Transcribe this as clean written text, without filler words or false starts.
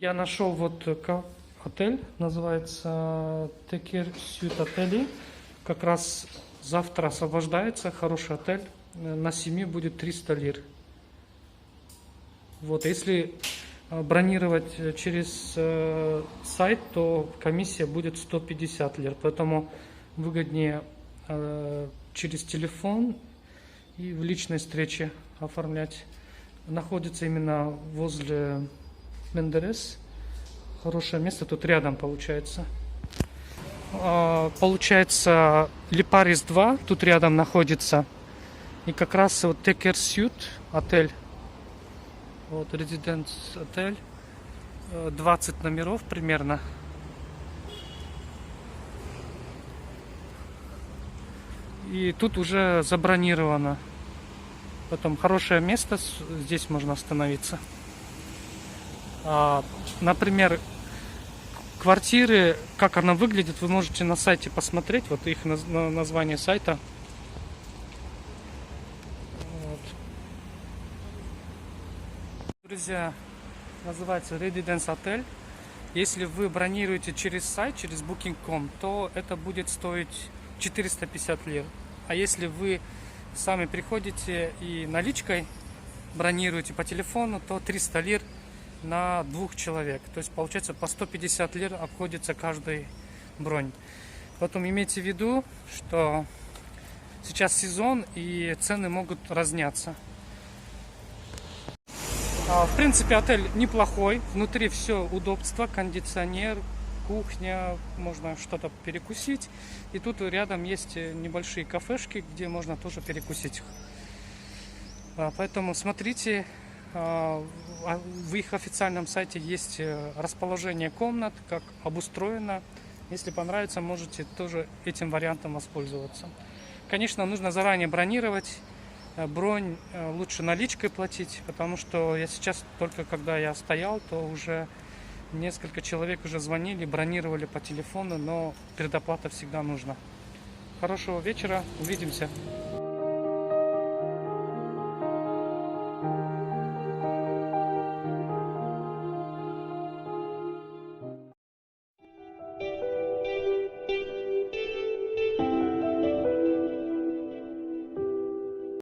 Я нашел вот отель, называется Текер Сьют Отели. Как раз завтра освобождается, хороший отель. На семьи будет 300 лир. Вот, если бронировать через сайт, то комиссия будет 150 лир. Поэтому выгоднее через телефон и в личной встрече оформлять. Находится именно возле Мендерес. Хорошее место, тут рядом получается. Получается Липарис 2, тут рядом находится. И как раз вот Текер Сьют отель. Вот Резиденс отель. 20 номеров примерно. И тут уже забронировано. Потом хорошее место, здесь можно остановиться. Например, квартиры, как она выглядит, вы можете на сайте посмотреть. Вот их название сайта. Вот. Друзья, называется Residence Hotel. Если вы бронируете через сайт, через Booking.com, то это будет стоить 450 лир. А если вы сами приходите и наличкой бронируете по телефону, то 300 лир на 2 человек. То есть получается по 150 лир обходится каждый бронь. Потом имейте в виду, что сейчас сезон и цены могут разнятся. В принципе, отель неплохой. Внутри все удобство, кондиционер, кухня, можно что-то перекусить. И тут рядом есть небольшие кафешки, где можно тоже перекусить. Поэтому смотрите, в их официальном сайте есть расположение комнат, как обустроено. Если понравится, можете тоже этим вариантом воспользоваться. Конечно, нужно заранее бронировать. Бронь лучше наличкой платить, потому что я сейчас, только когда я стоял, то уже несколько человек уже звонили, бронировали по телефону, но предоплата всегда нужна. Хорошего вечера, увидимся.